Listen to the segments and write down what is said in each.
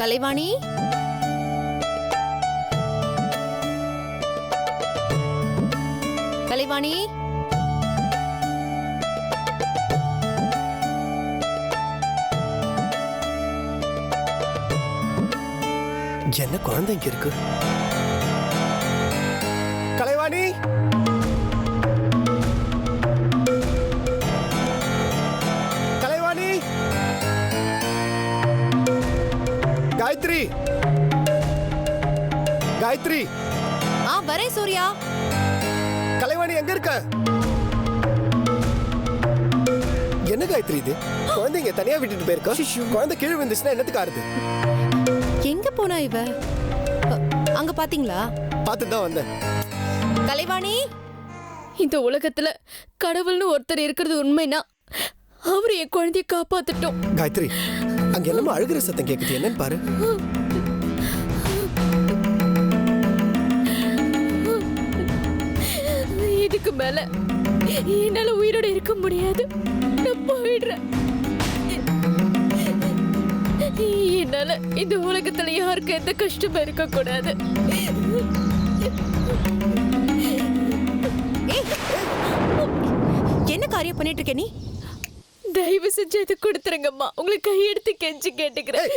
கலைவாணி, கலைவாணி, என்ன குழந்தை இங்க இருக்கு? கலைவாணி, கலைவாணி, காயத்ரி, காயத்ரி. வரேன் சூர்யா. கலைவாணி எங்க இருக்க? என்ன காயத்ரி இது? குழந்தைங்க தனியா விட்டுட்டு போயிருக்கா? குழந்தை கீழே விழுந்துச்சுன்னா என்னத்துக்கு ஆறுது? எங்க போனா இவ? அங்க பாத்தீங்களா? பார்த்துதான் வந்தேன். கலைவாணி, இந்த உலகத்துல கடவுள்னு ஒருத்தர் இருக்கிறது உண்மைனா அவரு என் குழந்தைய காப்பாத்துட்டோம். காயத்ரி, அங்க என்னமோ அழுகிற சத்தம் கேக்குது, என்னன்னு பாரு. இதுக்கு மேல என்னால உயிரோட இருக்க முடியாது. நான் போயிடுறேன். என்னால இந்த உலகத்துல யாருக்கும் எந்த கஷ்டமும் இருக்க கூடாது. என்ன காரியம் பண்ணிட்டு இருக்க நீ? தயவு செஞ்சு அது கொடுத்துருங்கம்மா. உங்களை கையெடுத்து கெஞ்சி கேட்டுக்கிறேன்.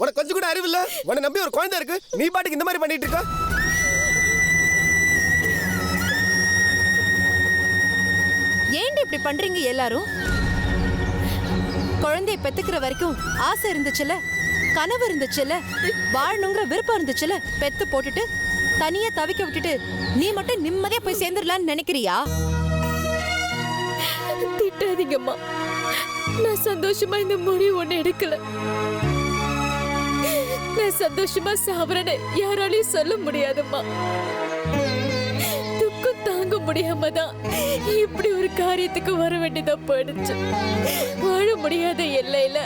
உனக்கு கொஞ்சம் கூட அறிவு இல்ல? உன்னை நம்பி ஒரு குழந்தை இருக்கு, நீ பாட்டுக்கு இந்த மாதிரி பண்ணிட்டு இருக்க. ஏன்டி இப்படி பண்றீங்க எல்லாரும்? குழந்தைய பெத்துக்கிற வரைக்கும் ஆசை இருந்துச்சுல, கனவு இருந்துச்சுல, வாழணுங்கிற விருப்பம் இருந்துச்சுல, பெத்து போட்டுட்டு தனியா தவிக்க விட்டுட்டு நீ மட்டும் நிம்மதியா போய் சேர்ந்துடலான்னு நினைக்கிறியா? திட்டாதீங்கம்மா. நான் சந்தோஷமா இந்த முடிவு ஒண்ணு எடுக்கல. நான் சந்தோஷமா சாவறேன்னு யாராலையும் சொல்ல முடியாதும்மா. துக்கம் தாங்க முடியாம தான் இப்படி ஒரு காரியத்துக்கு வர வேண்டியதா போயிடுச்சு. வாழ முடியாத எல்லையில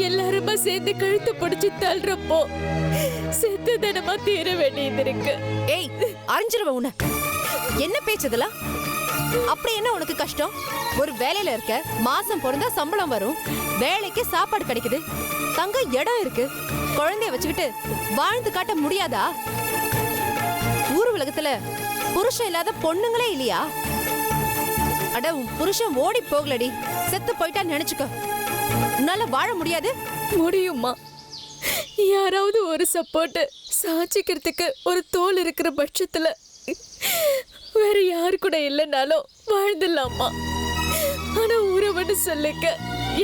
எல்லாருமா சேர்ந்து கழுத்து பிடிச்சு தள்ளுறப்போ செத்து தினமா தீர வேண்டியது இருக்கு. ஏய், அறிஞ்சிருவ உன்னை. என்ன பேச்சதெல்லாம்? அப்படி என்ன உனக்கு கஷ்டம்? ஒரு வேலையில இருக்க, மாசம் பிறந்தா சம்பளம் வரும், வேலைக்கு சாப்பாடு கிடைக்குது, தங்க இடம் இருக்கு, குழந்தைய வச்சுக்கிட்டு வாழ்ந்து காட்ட முடியாதா? ஊர் உலகத்துல புருஷன் இல்லாத பொண்ணுங்களே இல்லையா? அட, உன் புருஷன் ஓடி போகலடி, செத்து போயிட்டா நினைச்சுக்க. உன்னால வாழ முடியாது? முடியுமா? யாராவது ஒரு சப்போர்ட் சாட்சிக்கிறதுக்கு ஒரு தோல் இருக்கிற பட்சத்துல வேற யாரு கூட இல்லைனாலும் வாழ்ந்துடலாமா? ஆனா உறவுன்னு சொல்லிக்க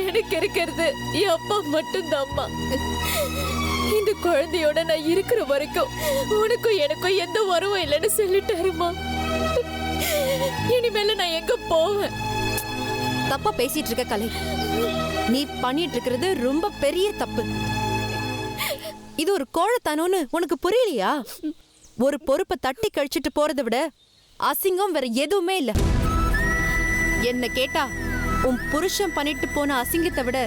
எனக்கு இருக்கிறது என் அப்பா மட்டும்தான்மா. இந்த குழந்தையோட நான் இருக்கிற வரைக்கும் உனக்கும் எனக்கும் எந்த உறவும் இல்லைன்னு சொல்லிட்டாருமா. இனிமேல நான் எங்க போவேன்? தப்பா பேசிட்டு இருக்க கலை. நீ பண்ணிட்டு இருக்கிறது ரொம்ப பெரிய தப்பு. இது ஒரு கோழத்தனம்னு உனக்கு புரியலையா? ஒரு பொறுப்பை தட்டி கழிச்சிட்டு போறதை விட அசிங்கம் வேற எதுவுமே இல்ல. என்ன கேட்டா உன் புருஷன் பண்ணிட்டு போன அசிங்கத்தை விட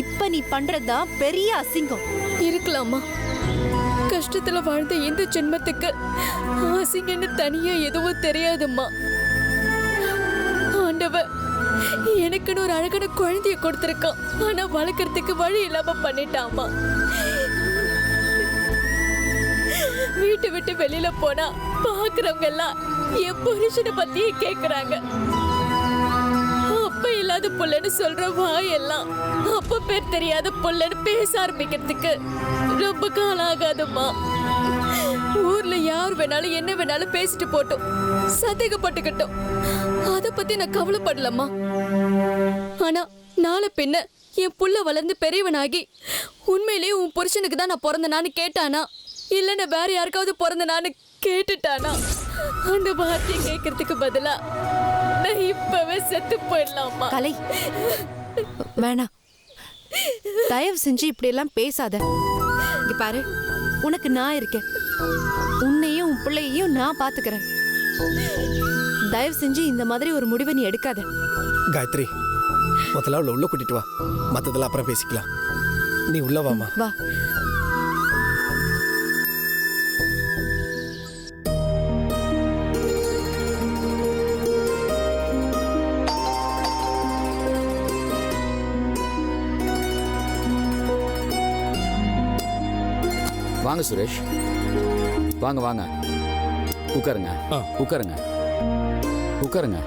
இப்ப நீ பண்றதுதான் பெரிய அசிங்கம். இருக்கலாமா? கஷ்டத்துல வாழ்ந்த இந்த ஜென்மத்துக்கு அசிங்கன்னு தனியா எதுவும் தெரியாதும்மா. ஆண்டவன் எனக்குன்னு ஒரு அழகான குழந்தைய கொடுத்திருக்கான். ஆனா வளர்க்கறதுக்கு வழி இல்லாம பண்ணிட்டாமா. வீட்டு விட்டு வெளியில போனா பாக்குறவங்க எல்லாம் என் புருஷனை பத்தியே கேக்குறாங்க. அப்ப இல்லாத புள்ளன்னு சொல்ற வாயெல்லாம் அப்ப பேர் தெரியாத புள்ளன்னு பேச ஆரம்பிக்கிறதுக்கு ரொம்ப காலம் ஆகாதும்மா. ஊர்ல யார் வேணாலும் என்ன வேணாலும் பேசிட்டு போட்டோம், சந்தேகப்பட்டுக்கிட்டோம். அத பத்தி நான் கவலைப்படலம்மா. ஆனா நாளை பின்ன என் புள்ள வளர்ந்து பெரியவனாகி உண்மையிலேயே உன் புருஷனுக்கு தான் நான் பிறந்தனான்னு கேட்டானா, இல்லைன்னா வேற யாருக்காவது பிறந்தனான்னு கேட்டுட்டானா, அந்த வார்த்தையை கேட்கறதுக்கு பதிலா நான் இப்பவே செத்து போயிடலாமா? கலை, வேணாம். தயவு செஞ்சு இப்படி எல்லாம் பேசாத. இங்க பாரு, உனக்கு நான் இருக்கேன். உன்னையும் உன் பிள்ளையையும் நான் பாத்துக்கிறேன். தயவு செஞ்சு இந்த மாதிரி ஒரு முடிவை நீ எடுக்காத. காயத்ரி, முதல்ல அவளை உள்ள கூட்டிட்டு வா, மத்ததெல்லாம் அப்புறம் பேசிக்கலாம். நீ உள்ள வாமா. வா. வாங்க சுரேஷ், வாங்க வாங்க, உட்காருங்க உட்காருங்க உட்காருங்க.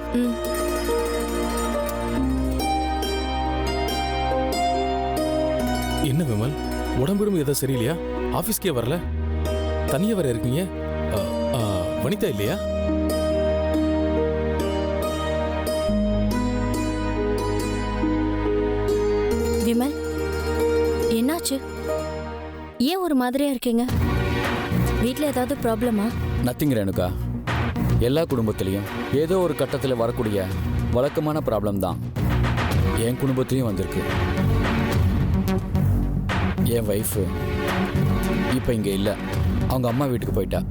என்ன விமல், உடம்புடும் ஏதோ சரியில்லையா? ஆபீஸ்க்கே வரல, தனியா வர இருக்கீங்க. வனிதா இல்லையா? விமல், என்னாச்சு? ஏன் ஒரு மாதிரியா இருக்கீங்க? வீட்ல ஏதாவது ப்ராப்ளமா? நத்திங் ரேணுகா, எல்லா குடும்பத்திலையும் ஏதோ ஒரு கட்டத்தில் வரக்கூடிய வழக்கமான ப்ராப்ளம் தான் என் குடும்பத்திலையும் வந்திருக்கு. என் வைஃபு இப்போ இங்கே இல்லை, அவங்க அம்மா வீட்டுக்கு போயிட்டா.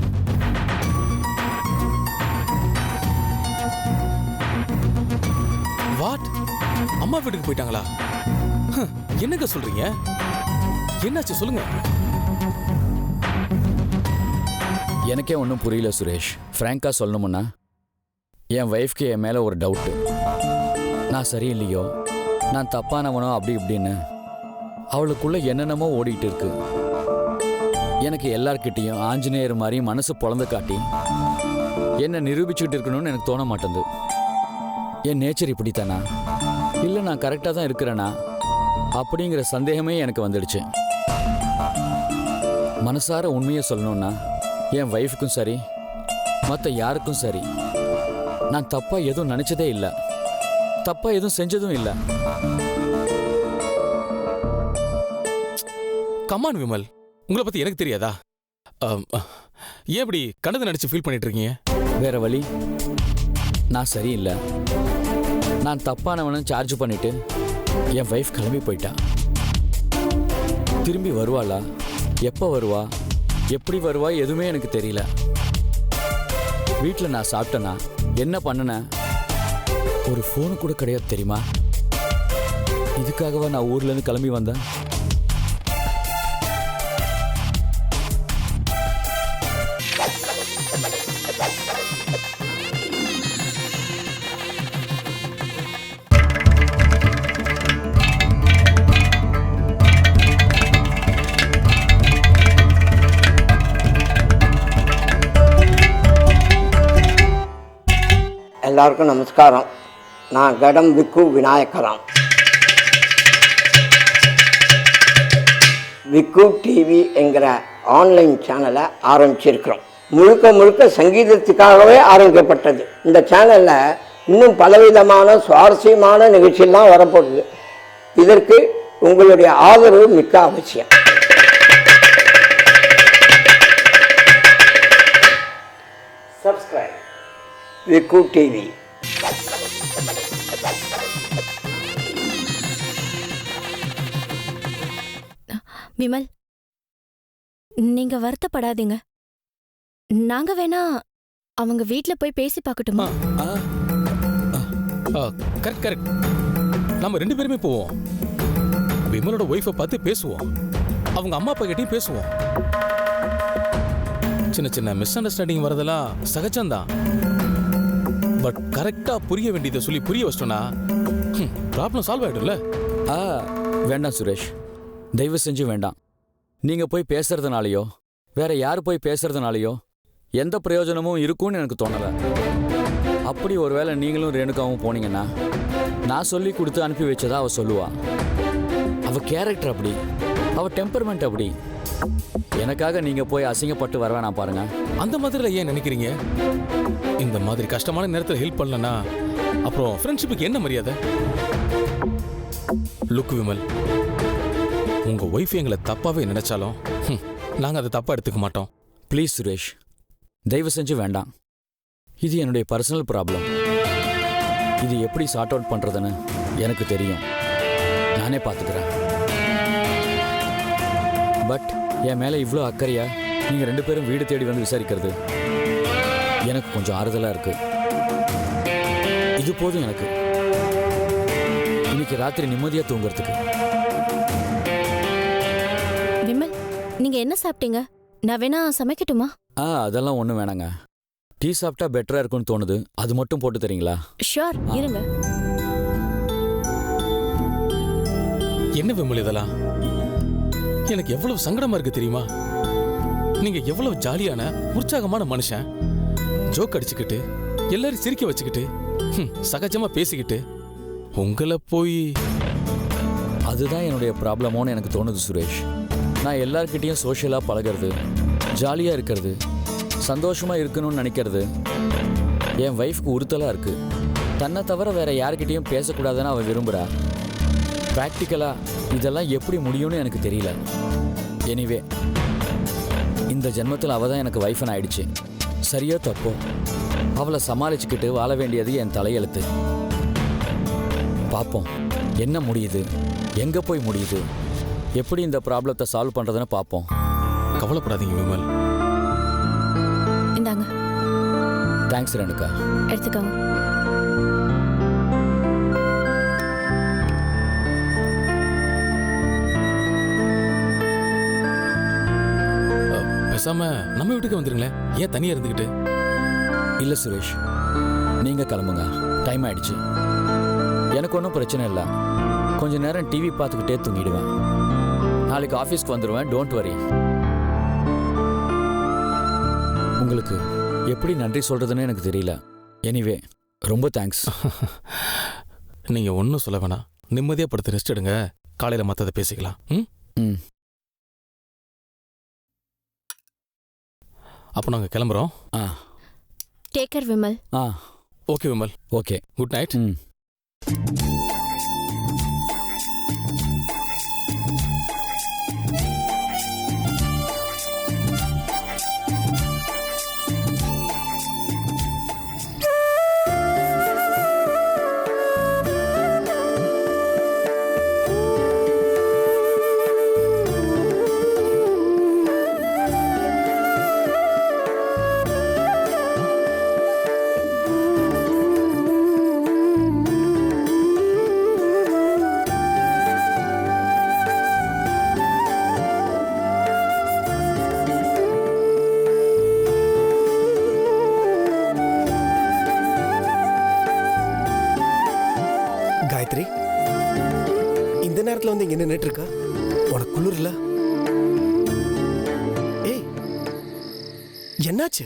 வாட்? அம்மா வீட்டுக்கு போயிட்டாங்களா? என்னங்க சொல்றீங்க? என்னாச்சு சொல்லுங்க. எனக்கே ஒன்றும் புரியல சுரேஷ். ஃப்ராங்காக சொல்லணுமுன்னா என் ஒய்ஃப்க்கு என் மேலே ஒரு டவுட்டு. நான் சரியில்லையோ, நான் தப்பானவனோ அப்படி இப்படின்னு அவளுக்குள்ளே என்னென்னமோ ஓடிட்டு இருக்கு. எனக்கு எல்லார்கிட்டையும் ஆஞ்சநேயர் மாதிரி மனசு பொழந்து காட்டி என்னை நிரூபிச்சுக்கிட்டு இருக்கணும்னு எனக்கு தோண மாட்டேங்குது. என் நேச்சர் இப்படித்தானா, இல்லை நான் கரெக்டாக தான் இருக்கிறேனா அப்படிங்கிற சந்தேகமே எனக்கு வந்துடுச்சு. மனசார உண்மையை சொல்லணும்னா என் ஒய்ஃபுக்கும் சரி மற்ற யாருக்கும் சரி நான் தப்பாக எதுவும் நினச்சதே இல்லை, தப்பாக எதுவும் செஞ்சதும் இல்லை. கமான் விமல், உங்களை பத்தி எனக்கு தெரியாதா? ஏன் இப்படி கண்டதை நடிச்சு ஃபீல் பண்ணிட்டு இருக்கீங்க? வேற வழி, நான் சரியில்லை, நான் தப்பானவனு சார்ஜ் பண்ணிட்டு என் வைஃப் கிளம்பி போயிட்டா. திரும்பி வருவாளா, எப்போ வருவா, எப்படி வருவா எதுவுமே எனக்கு தெரியல. வீட்டில் நான் சாப்பிட்டேனா, என்ன பண்ணினேன், ஒரு ஃபோனு கூட கிடையாது தெரியுமா? இதுக்காகவா நான் ஊர்லேருந்து கிளம்பி வந்தேன்? எல்லாருக்கும் நமஸ்காரம். நான் கடம் விக்கு விநாயகராம். விக்கு டிவி என்கிற ஆன்லைன் சேனலை ஆரம்பிச்சிருக்கிறோம். முழுக்க முழுக்க சங்கீதத்துக்காகவே ஆரம்பிக்கப்பட்டது. இந்த சேனலில் இன்னும் பலவிதமான சுவாரஸ்யமான நிகழ்ச்சியெல்லாம் வரப்போகுது. இதற்கு உங்களுடைய ஆதரவு மிக்க அவசியம். சப்ஸ்கிரைப் விக்கு டிவி. விமல், நீங்க வருத்தப்படாதீங்க. நாங்க வேணா அவங்க வீட்ல போய் பேசி பார்க்கட்டுமா? கரெக்ட் கரெக்ட், நம்ம 2 பேருமே போவோம். விமலோட ஒய்ஃபை பார்த்து பேசுவோம், அவங்க அம்மா அப்பா கிட்டையும் பேசுவோம். சின்ன சின்ன மிஸ் அண்டர்ஸ்டாண்டிங் வரதெல்லாம் சகஜம்தான். பட் கரெக்டா புரிய வேண்டியதை சொல்லி புரிய வச்சிட்டோம்னா ப்ராப்ளம் சால்வ் ஆயிடும்ல. வேண்டாம் சுரேஷ், தயவு செஞ்சு வேண்டாம். நீங்கள் போய் பேசுறதுனாலையோ வேற யார் போய் பேசுறதுனாலையோ எந்த பிரயோஜனமும் இருக்கும்னு எனக்கு தோணலை. அப்படி ஒருவேளை நீங்களும் ரேணுகாவும் போனீங்கன்னா நான் சொல்லி கொடுத்து அனுப்பி வச்சதா அவள் சொல்லுவா. அவள் கேரக்டர் அப்படி, அவள் டெம்பர்மெண்ட் அப்படி. எனக்காக நீங்கள் போய் அசிங்கப்பட்டு வர வேணாம் பாருங்க. அந்த மாதிரில ஏன் நினைக்கிறீங்க? இந்த மாதிரி கஷ்டமான நேரத்தில் ஹெல்ப் பண்ணலன்னா அப்புறம் ஃப்ரெண்ட்ஷிப்புக்கு என்ன மரியாதை? லுக் விமல், உங்க ஒய்ஃப் எங்களை தப்பாவே நினைச்சாலும் நாங்கள் அதை தப்பா எடுத்துக்க மாட்டோம். ப்ளீஸ் சுரேஷ், தயவு செஞ்சு வேண்டாம். இது என்னுடைய பர்சனல் ப்ராப்ளம். இது எப்படி சார்ட் அவுட் பண்ணுறதுன்னு எனக்கு தெரியும், நானே பார்த்துக்கிறேன். பட் என் மேலே இவ்வளோ அக்கறையா நீங்கள் 2 பேரும் வீடு தேடி வந்து விசாரிக்கிறது எனக்கு கொஞ்சம் ஆறுதலாக இருக்கு. இது போதும் எனக்கு, இன்னைக்கு ராத்திரி நிம்மதியாக தூங்குறதுக்கு. விமல், நீங்க என்ன சாப்பிட்டீங்க? நான் வேணா சமைக்கட்டுமா? அதெல்லாம் ஒன்றும் வேணாங்க. டீ சாப்பிட்டா பெட்டராக இருக்கும்னு தோணுது, அது மட்டும் போட்டு தரீங்களா? ஷூர், இருங்க. என்ன விமல் இதெல்லாம்? எனக்கு எவ்வளவு சங்கடமா இருக்கு தெரியுமா? நீங்க எவ்வளவு ஜாலியான உற்சாகமான மனுஷன். ஜோக் அடிச்சுக்கிட்டு எல்லாரும் சிரிக்க வச்சுக்கிட்டு சகஜமா பேசிக்கிட்டு உங்களை போய். அதுதான் என்னுடைய ப்ராப்ளமோன்னு எனக்கு தோணுது சுரேஷ். நான் எல்லார்கிட்டேயும் சோஷியலாக பழகிறது, ஜாலியாக இருக்கிறது, சந்தோஷமாக இருக்கணும்னு நினைக்கிறது என் ஒய்ஃப்க்கு உறுத்தலாக இருக்குது. தன்னை தவிர வேற யார்கிட்டையும் பேசக்கூடாதுன்னு அவள் விரும்புகிறா. ப்ராக்டிக்கலாக இதெல்லாம் எப்படி முடியும்னு எனக்கு தெரியல. எனிவே, இந்த ஜென்மத்தில் அவள் தான் எனக்கு வைஃப்னு ஆயிடுச்சு. சரியோ தப்போ அவளை சமாளிச்சுக்கிட்டு வாழ வேண்டியது என் தலையெழுத்து. பார்ப்போம் என்ன முடியுது, எங்கே போய் முடியுது, எப்படி இந்த ப்ராப்ளத்தை சால்வ் பண்ணுறதுன்னு பார்ப்போம். கவலைப்படாதீங்க விமல். இந்தாங்க. தேங்க்ஸ் ரேணுகா. எடுத்துக்கோங்க. பேசாம நம்ம வீட்டுக்கு வந்துருங்களேன். ஏன் தனியா இருந்துக்கிட்டு? இல்லை சுரேஷ், நீங்கள் கிளம்புங்க. டைம் ஆயிடுச்சு. எனக்கு ஒன்றும் பிரச்சனை இல்லை. கொஞ்ச நேரம் டிவி பார்த்துக்கிட்டே தூங்கிடுவேன். நாளைக்கு ஆஃபீஸ்க்கு வந்துடுவேன். Don't worry. உங்களுக்கு எப்படி நன்றி சொல்கிறதுன்னு எனக்கு தெரியல. எனிவே, ரொம்ப தேங்க்ஸ். நீங்க ஒன்றும் சொல்ல வேணாம். நிம்மதியாக படுத்து ரெஸ்ட் எடுங்க. காலையில் மற்றதை பேசிக்கலாம். ம். அப்போ நாங்கள் கிளம்புறோம். ஆ டேக் கேர் விமல். ஆ okay Vimal. Okay. Good night. ம். காயத்ரி, இந்த நேரத்தில் வந்து இங்க நின்றுட்டு இருக்கா? உனக்கு குளிர்ல? ஏய், என்னாச்சு?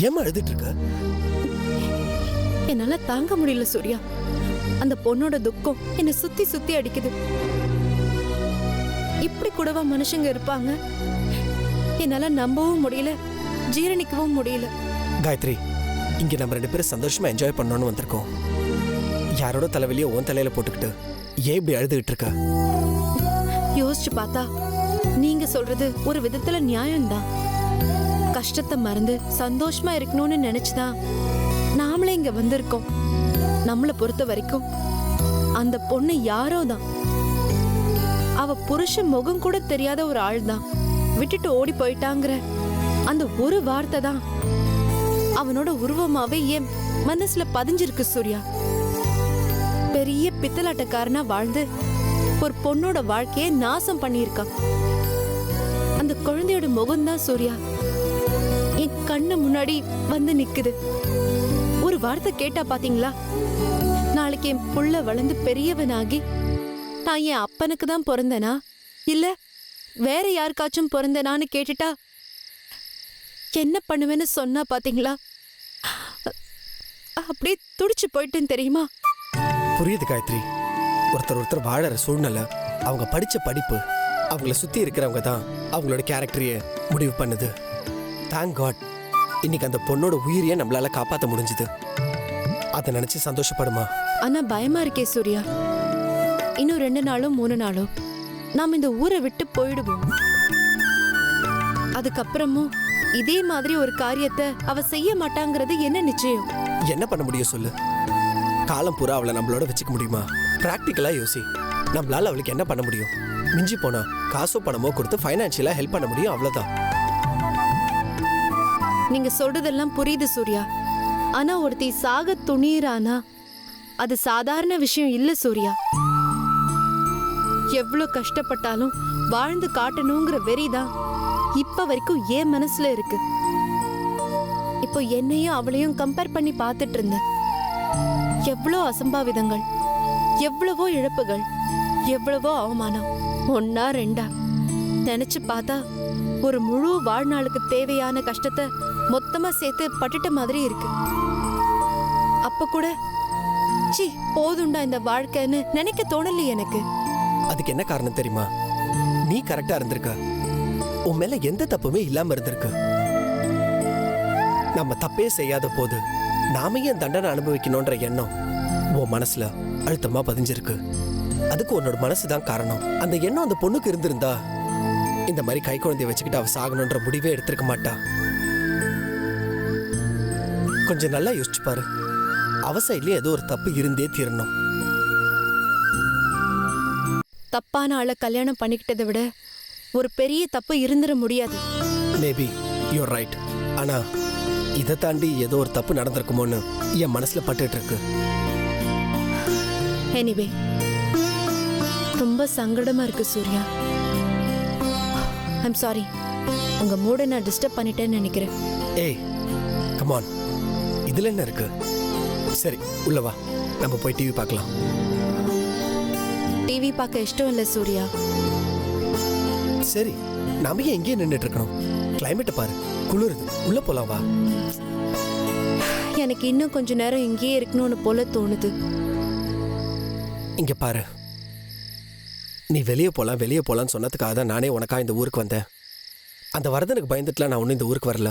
ஏமா அழுதுட்டு இருக்க? என்னால தாங்க முடியல சூர்யா. அந்த பொண்ணோட துக்கம் என்னை சுத்தி சுத்தி அடிக்குது. இப்படி கூடவா மனுஷங்க இருப்பாங்க? என்னால நம்பவும் முடியல, ஜீரணிக்கவும் முடியல. காயத்ரி, இங்க நம்ம 2 பேரும் சந்தோஷமா என்ஜாய் பண்ணணும்னு வந்திருக்கோம். யாரோட தலைவலியை உன் தலையில போட்டுக்கிட்டு ஏன் இப்படி அழுதுகிட்டு இருக்க? யோசிச்சு பார்த்தா நீங்க சொல்றது ஒரு விதத்துல நியாயம்தான். கஷ்டத்தை மறந்து சந்தோஷமா இருக்கணும்னு நினைச்சுதான் நாமளே இங்க வந்திருக்கோம். நம்மளை பொறுத்த வரைக்கும் அந்த பொண்ணு யாரோ தான். அவ புருஷன் முகம் கூட தெரியாத ஒரு ஆள் தான். விட்டுட்டு ஓடி போயிட்டாங்கிற அந்த ஒரு வார்த்தை தான் அவனோட உருவமாவே என் மனசுல பதிஞ்சிருக்கு சூர்யா. பெரிய பித்தலாட்டக்காரனா வாழ்ந்து ஒரு பொண்ணோட வாழ்க்கையை நாசம் பண்ணியிருக்கான். அந்த குழந்தையோட முகம்தான் சூர்யா என் கண்ணு முன்னாடி வந்து நிக்குது. ஒரு வார்த்தை கேட்டா பாத்தீங்களா? நாளைக்கு என் புள்ள வளர்ந்து பெரியவனாகி நான் என் அப்பனுக்கு தான் பிறந்தனா இல்ல வேற யாருக்காச்சும் பிறந்தனான்னு கேட்டுட்டா என்ன பண்ணுவேன்னு சொன்னா பாத்தீங்களா? அப்படியே துடிச்சு போயிட்டேன்னு தெரியுமா? புரியுது காயத்ரி. ஒருத்தர் வாழற சூழ்நிலை, அவங்க படிச்ச படிப்பு, அவங்கள சுத்தி இருக்கிறவங்க தான் அவங்களோட கேரக்டரையே முடிவு பண்ணுது. தேங்க் காட் இன்னைக்கு அந்த பொண்ணோட உயிரையே நம்மளால காப்பாற்ற முடிஞ்சுது. அதை நினைச்சு சந்தோஷப்படுமா? ஆனா பயமா இருக்கே சூர்யா. இன்னும் 2 நாளோ 3 நாளோ நாம் இந்த ஊரை விட்டு போயிடுவோம். அதுக்கப்புறமும் இதே மாதிரி ஒரு காரியத்தை அவ செய்ய மாட்டாங்கிறது என்ன நிச்சயம்? என்ன பண்ண முடியும் சொல்லு? காலம் பூரா அவளை நம்மளோட வச்சுக்க முடியுமா? பிராக்டிக்கலா யோசி. நம்மளால அவளுக்கு என்ன பண்ண முடியும்? மிஞ்சி போனா காசோ பணமோ கொடுத்து ஃபைனான்சியலா ஹெல்ப் பண்ண முடியும், அவ்வளவுதான். நீங்க சொல்றதெல்லாம் புரியுது சூர்யா. ஆனா ஒருத்தி சாக துணியறானா அது சாதாரண விஷயம் இல்ல சூர்யா. எவ்வளவு கஷ்டப்பட்டாலும் வாழ்ந்து காட்டணுங்கிற வெறிதான் இப்ப வரைக்கும் என் மனசுல இருக்கு. இப்போ என்னையும் அவளையும் கம்பேர் பண்ணி பார்த்துட்டு இருந்தேன். எவ்வளோ அசம்பாவிதங்கள், எவ்வளவோ இழப்புகள், எவ்வளவோ அவமானம். 1 2 நினைச்சு பார்த்தா ஒரு முழு வாழ்நாளுக்கு தேவையான கஷ்டத்தை மொத்தமா சேர்த்து பட்டுட்ட மாதிரி இருக்கு. அப்ப கூட சி போதுண்டா இந்த வாழ்க்கைன்னு நினைக்க தோணலையே எனக்கு. அதுக்கு என்ன காரணம் தெரியுமா? நீ கரெக்டா இருந்திருக்க. உன் மேல எந்த தப்புமே இல்லாம இருந்திருக்கு. நம்ம தப்பே செய்யாத போது நாம ஏன் தண்டனை அனுபவிக்கணும்ன்ற எண்ணம் உன் மனசுல அழுத்தமா பதிஞ்சிருக்கு. அதுக்கு உன்னோட மனசுதான் காரணம். அந்த எண்ணம் அந்த பொண்ணுக்கு இருந்திருந்தா இந்த மாதிரி கை குழந்தைய வச்சுக்கிட்டு அவ சாகணும்ன்ற முடிவே எடுத்திருக்க மாட்டா. கொஞ்சம் நல்லா யோசிச்சு பாரு. அவ சைட்லயும் ஏதோ ஒரு தப்பு இருந்தே தீரணும். தப்பான ஆளை கல்யாணம் பண்ணிக்கிட்டதை விட ஒரு பெரிய தப்பு இருந்துட முடியாது. Maybe you're right. ஆனா இதை தாண்டி ஏதோ ஒரு தப்பு நடந்திருக்குமோன்னு என் மனசுல பட்டுட்டு இருக்கு. எனிவே ரொம்ப சங்கடமா இருக்கு சூர்யா. ஐம் சாரி, உங்க மூட நான் டிஸ்டர்ப் பண்ணிட்டேன்னு நினைக்கிறேன். ஏய் கம் ஆன், இதுல என்ன இருக்கு? சரி உள்ள வா, நம்ம போய் டிவி பார்க்கலாம். டிவி பார்க்க இஷ்டம் இல்லை சூர்யா. சரி நாம ஏன் எங்கேயே நின்றுட்டு இருக்கணும்? கிளைமேட்டை பாரு, குளிருது. உள்ள போலாம் வா. எனக்கு இன்னும் கொஞ்ச நேரம் இங்கேயே இருக்கணும்னு போல தோணுது. இங்க பாரு, நீ வெளியே போலான்னு சொன்னதுக்காக தான் நானே உனக்கா இந்த ஊருக்கு வந்தேன். அந்த வரதனுக்கு பயந்துட்டுலாம் நான் ஒன்றும் இந்த ஊருக்கு வரல.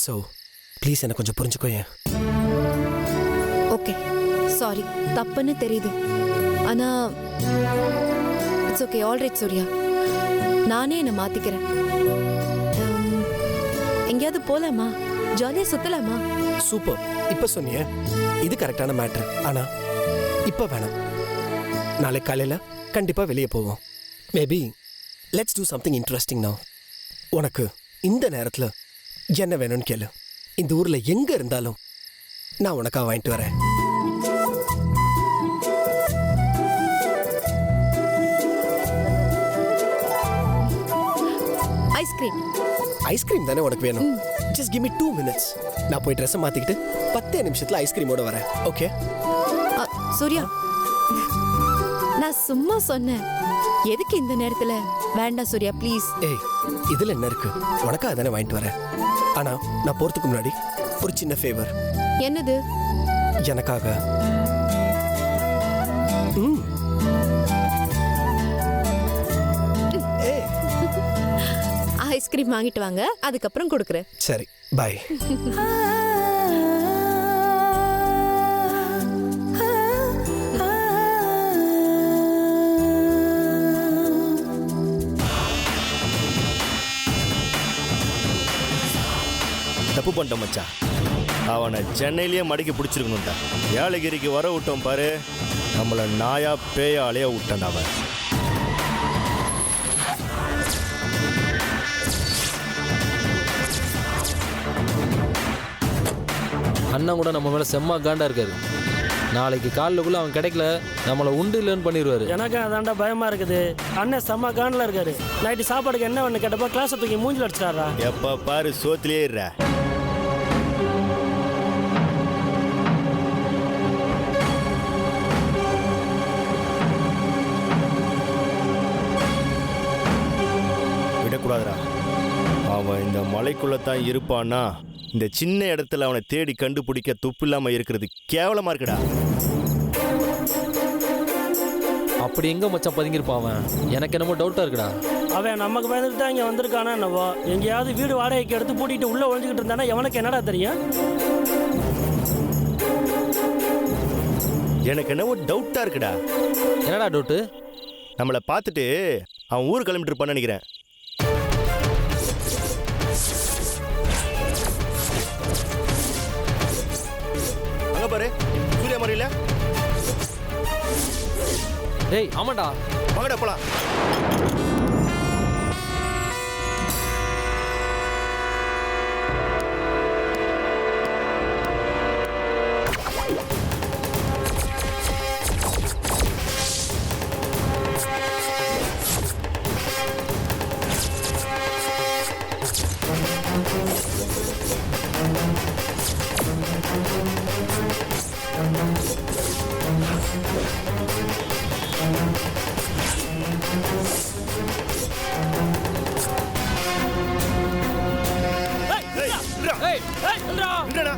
ஸோ ப்ளீஸ் என்னை கொஞ்சம் புரிஞ்சுக்கோ. ஏன் ஓகே சாரி, தப்புன்னு தெரியுது. ஆனா இட்ஸ் ஓகே, ஆல்ரைட் சூர்யா, நானே என்னை மாத்திக்கிறேன். எங்கேயாவது போலாமா? ஜாலியா சுத்தலாமா? சூப்பர், இப்ப சொன்னியே இது கரெக்டான மேட்ரு. ஆனா இப்ப வேணாம். நாளை காலையில கண்டிப்பா வெளியே போவோம். Maybe let's do something interesting now. உனக்கு இந்த நேரத்துல என்ன வேணும்னு கேளு. இந்த ஊர்ல எங்க இருந்தாலும் நான் உனக்கா வாங்கிட்டு வரேன். ஐஸ்கிரீம். ஐஸ்கிரீம் தானே உனக்கு வேணும்? Just give me 2 minutes. நான் போய் ட்ரெஸ்ஸை மாத்திக்கிட்டு 10 நிமிஷத்துல ஐஸ்கிரீமோட வரேன். ஓகே சூர்யா, நான் சும்மா சொன்னேன். எதுக்கு இந்த நேரத்துல? வேண்டாம் சூர்யா ப்ளீஸ். ஏய் இதுல என்ன இருக்கு? உனக்கா தானே வாங்கிட்டு வரேன். ஆனா நான் போறதுக்கு முன்னாடி ஒரு சின்ன ஃபேவர். என்னது? எனக்காக ஐஸ்கிரீம் வாங்கிட்டு வாங்க, அதுக்கப்புறம் கொடுக்குறேன். சரி பாய். தப்பு பண்ணிட்டோம் மச்சான். அவனை சென்னையிலேயே மடக்கி பிடிச்சிருக்கணும்டா. ஏலகிரிக்கு வர விட்டோம் பாரு, நம்மளை நாயா பேயாலேயே விட்டான்டா அவன். அண்ணன் கூட நம்ம மேலே செம்ம காண்டா இருக்காரு. நாளைக்கு காலைக்குள்ள அவன் கிடைக்கல நம்மளை உண்டு இல்லைன்னு பண்ணிடுவாரு. எனக்கு அதான்டா பயமா இருக்குது. அண்ணன் செம்ம காண்டில் இருக்காரு. நைட்டு சாப்பாடுக்கு என்ன ஒன்று கேட்டப்போ கிளாஸை தூக்கி மூஞ்சில் அடிச்சிட்டாரா. எப்போ பாரு சோத்திலே இருற. விடக்கூடாதுடா. அவன் இந்த மலைக்குள்ளத்தான் இருப்பான்னா இந்த சின்ன இடத்துல அவனை தேடி கண்டுபிடிக்க துப்பு இல்லாம இருக்கிறது கேவலமா இருக்குடா. அப்படி எங்க மச்சான் பதுங்கிருப்பான் அவன்? எனக்கு என்னமோ டவுட்டா இருக்குடா. அவன் நமக்கு பயந்துட்டு தான் இங்கே வந்திருக்கானா என்னவோ. எங்கேயாவது வீடு வாடகைக்கு எடுத்து பூட்டிட்டு உள்ளே ஒழிஞ்சிக்கிட்டு இருந்தானா எவனுக்கு என்னடா தெரியும்? எனக்கு என்னவோ டவுட்டா இருக்குடா. என்னடா டவுட்டு? நம்மளை பார்த்துட்டு அவன் ஊர் கிளம்பிட்டு இருப்பான்னு நினைக்கிறேன். அங்க பாரு சூர்யா மறையில. டேய் ஆமாண்டா, வாங்கடா போலாம். நில்றா.